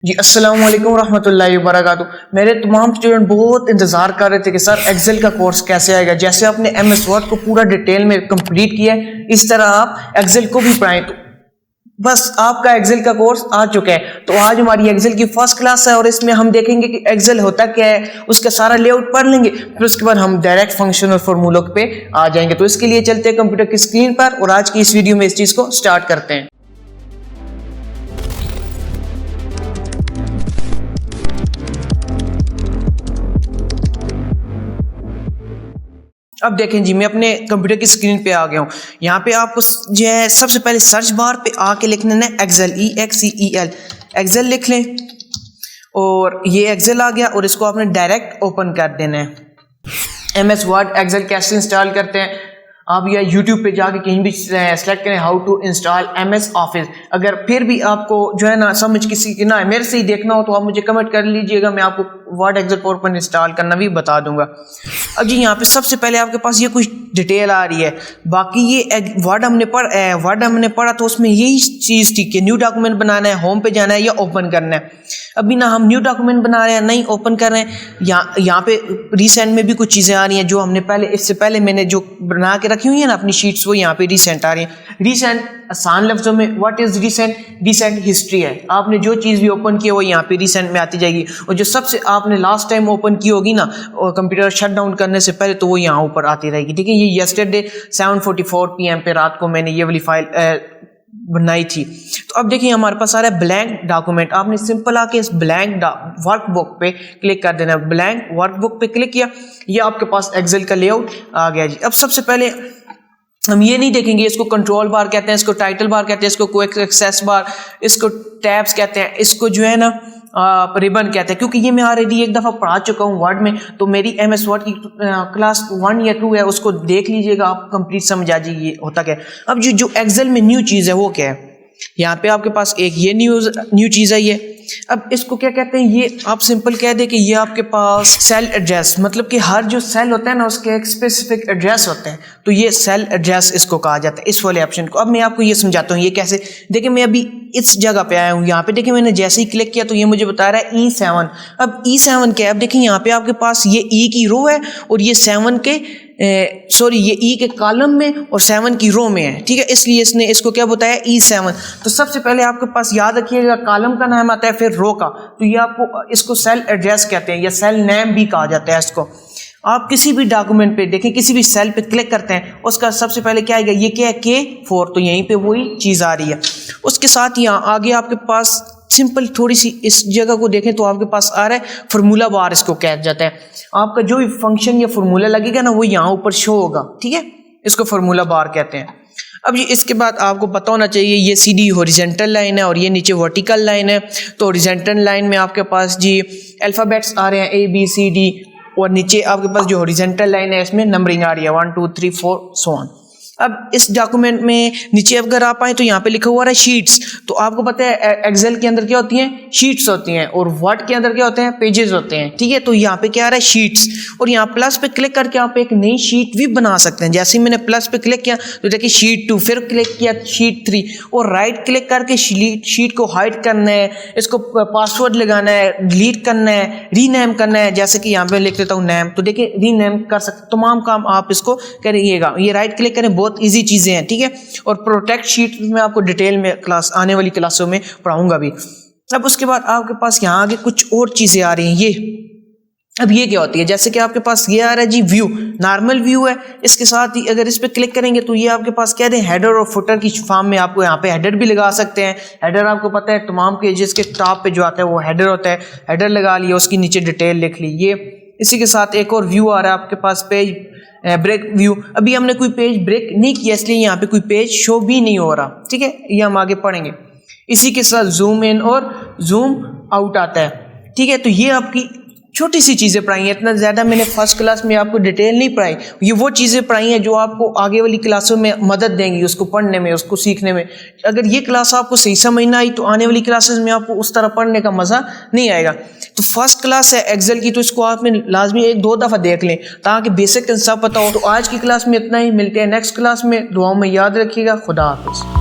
जी अस्सलाम वालेकुम रहमतुल्लाहि व बरकातुहू। मेरे तमाम स्टूडेंट बहुत इंतज़ार कर रहे थे कि सर एक्सेल का कोर्स कैसे आएगा। जैसे आपने MS वर्ड को पूरा डिटेल में कंप्लीट किया है, इस तरह आप एक्सेल को भी पढ़ाएं। तो बस आपका एक्सेल का कोर्स आ चुका है। तो आज हमारी एक्सेल की फर्स्ट क्लास है और इसमें हम देखेंगे कि एक्सेल होता क्या है, उसका सारा लेआउट पढ़ लेंगे, फिर उसके बाद हम डायरेक्ट फंक्शन और फॉर्मूलों पे आ जाएंगे। तो इसके लिए चलते हैं कंप्यूटर की स्क्रीन पर और आज की इस वीडियो में इस चीज़ को स्टार्ट करते हैं। अब देखें जी, मैं अपने कंप्यूटर की स्क्रीन पे आ गया हूँ। यहाँ पे आपको जो है सबसे पहले सर्च बार पे आके लिखना है एक्सेल, EXCEL, एक्सेल लिख लें और ये एक्सेल आ गया और इसको आपने डायरेक्ट ओपन कर देना है। MS वर्ड एक्सेल कैसे इंस्टॉल करते हैं आप या YouTube पे जाके कहीं भी सेलेक्ट करें how to install MS office. अगर फिर भी आपको जो है ना समझ किसी की ना है, मेरे से ही देखना हो तो आप मुझे कमेंट कर लीजिएगा, मैं आपको वर्ड एक्सेल पर इंस्टॉल करना भी बता दूंगा। अब जी यहाँ पे सबसे पहले आपके पास ये कुछ डिटेल आ रही है। बाकी ये वर्ड हमने पढ़ा तो उसमें यही चीज़ थी कि न्यू डॉक्यूमेंट बनाना है, होम पे जाना है या ओपन करना है। अभी ना हम न्यू डॉक्यूमेंट बना रहे हैं, नहीं ओपन कर रहे हैं। यहाँ पे रिसेंट में भी कुछ चीज़ें आ रही हैं जो हमने इससे पहले मैंने जो बना के रखी हुई है ना अपनी शीट्स, वो यहाँ पे रिसेंट आ रही है। रिसेंट आसान लफ्जों में what is recent? Recent history है। आपने जो चीज़ भी ओपन की है वो यहाँ पे रिसेंट में आती जाएगी और जो सबसे आपने लास्ट टाइम ओपन की होगी ना कंप्यूटर शट डाउन करने से पहले, तो वो यहाँ ऊपर आती रहेगी। ठीक है, ये यस्टरडे 7:44 PM पे रात को मैंने ये वाली फाइल बनाई थी। तो अब देखिए हमारे पास आ रहा है ब्लैंक डॉक्यूमेंट। आपने सिंपल आके इस ब्लैंक वर्कबुक पे क्लिक कर देना। ब्लैंक वर्कबुक पे क्लिक किया, ये आपके पास एक्सेल का लेआउट आ गया जी। अब सबसे पहले हम ये नहीं देखेंगे इसको कंट्रोल बार कहते हैं, इसको टाइटल बार कहते हैं, इसको क्विक एक्सेस बार, इसको टैब्स कहते हैं, इसको जो है ना रिबन कहते हैं, क्योंकि ये मैं ऑलरेडी एक दफ़ा पढ़ा चुका हूँ वर्ड में। तो मेरी MS वर्ड की क्लास 1 या 2 है, उसको देख लीजिएगा, आप कंप्लीट समझ आ जाइए होता क्या है। अब जो एक्सेल में न्यू चीज़ है वो क्या है, यहाँ पे आपके पास एक ये न्यू चीज़ है ये। अब इसको क्या कहते हैं, ये आप सिंपल कह दे कि ये आपके पास सेल एड्रेस, मतलब कि हर जो सेल होता है ना उसके एक स्पेसिफिक एड्रेस होते हैं, तो ये सेल एड्रेस इसको कहा जाता है, इस वाले ऑप्शन को। अब मैं आपको ये समझाता हूँ ये कैसे। देखिए मैं अभी इस जगह पे आया हूँ, यहाँ पे देखिए मैंने जैसे ही क्लिक किया तो ये मुझे बता रहा है E7। अब E7 क्या है? अब देखिए यहाँ पे आपके पास ये E की रो है और ये 7 के ये E के कॉलम में और 7 की रो में है। ठीक है, इसलिए इसने इसको क्या बताया, E7। तो सबसे पहले आपके पास याद रखिएगा कॉलम का नाम आता है, फिर रो का, तो ये आपको इसको सेल एड्रेस कहते हैं या सेल नेम भी कहा जाता है इसको। आप किसी भी डॉक्यूमेंट पे देखें, किसी भी सेल पे क्लिक करते हैं, उसका सबसे पहले क्या आएगा, ये क्या है, K4, तो यहीं पे वही चीज़ आ रही है। उसके साथ यहाँ आगे आपके पास सिंपल थोड़ी सी इस जगह को देखें तो आपके पास आ रहा है फार्मूला बार, इसको कहा जाता है। आपका जो भी फंक्शन या फार्मूला लगेगा ना वो यहाँ ऊपर शो होगा। ठीक है, इसको फार्मूला बार कहते हैं। अब ये इसके बाद आपको पता होना चाहिए ये सीधी हॉरिजॉन्टल लाइन है और ये नीचे वर्टिकल लाइन है। तो हॉरिजॉन्टल लाइन में आपके पास जी अल्फ़ाबेट्स आ रहे हैं ABCD और नीचे आपके पास जो हॉरिजॉन्टल लाइन है इसमें नंबरिंग आ रही है 1 2 3 4 सो ऑन। अब इस डॉक्यूमेंट में नीचे अगर आप आए तो यहाँ पे लिखा हुआ है शीट्स। तो आपको पता है एक्सेल के अंदर क्या होती हैं, शीट्स होती हैं, और वर्ड के अंदर क्या होते हैं, पेजेस होते हैं। ठीक है, तो यहाँ पे क्या आ रहा है, शीट्स, और यहाँ प्लस पे क्लिक करके आप एक नई शीट भी बना सकते हैं। जैसे ही मैंने प्लस पे क्लिक किया तो देखिए शीट 2, फिर क्लिक किया शीट 3, और राइट क्लिक करके शीट को हाइड करना है, इसको पासवर्ड लगाना है, डिलीट करना है, रीनेम करना है। जैसे कि यहाँ पे लिख देता हूँ नेम, तो देखिए रीनेम कर सकते, तमाम काम आप इसको करिएगा। ये राइट क्लिक करें, बहुत इजी चीजें हैं। ठीक है, और प्रोटेक्ट शीट में आपको डिटेल में क्लास आने वाली क्लासों में पढ़ाऊंगा भी। अब उसके बाद आपके पास यहाँ आगे कुछ और चीजें आ रही हैं। ये अब ये क्या होती है, जैसे कि आपके पास ये आ रहा है जी व्यू, नॉर्मल व्यू है। इसके साथ ही अगर इस पे क्लिक करेंगे तो ये आपके पास क्या है, हेडर और फुटर की फॉर्म में आपको यहाँ पे हेडर भी लगा सकते हैं। हेडर आपको पता है तमाम पेजेस के टॉप पे जो आता है वो हेडर होता है। हेडर लगा लिया, उसकी नीचे डिटेल लिख ली। ये इसी के साथ एक और व्यू आ रहा है आपके पास, पेज ब्रेक व्यू। अभी हमने कोई पेज ब्रेक नहीं किया इसलिए यहाँ पे कोई पेज शो भी नहीं हो रहा। ठीक है, ये हम आगे पढ़ेंगे। इसी के साथ जूम इन और जूम आउट आता है। ठीक है, तो ये आपकी छोटी सी चीज़ें पढ़ाई हैं, इतना ज़्यादा मैंने फर्स्ट क्लास में आपको डिटेल नहीं पढ़ाई। ये वो चीज़ें पढ़ाई हैं जो आपको आगे वाली क्लासों में मदद देंगी, उसको पढ़ने में, उसको सीखने में। अगर ये क्लास आपको सही समझ ना आई तो आने वाली क्लासेस में आपको उस तरह पढ़ने का मज़ा नहीं आएगा। तो फर्स्ट क्लास है एक्सेल की, तो इसको आपने लाजमी 1-2 दफ़ा देख लें ताकि बेसिक सब पता हो। तो आज की क्लास में इतना ही, मिलते हैं नेक्स्ट क्लास में। दुआओं में याद रखिएगा। खुदा हाफिज़।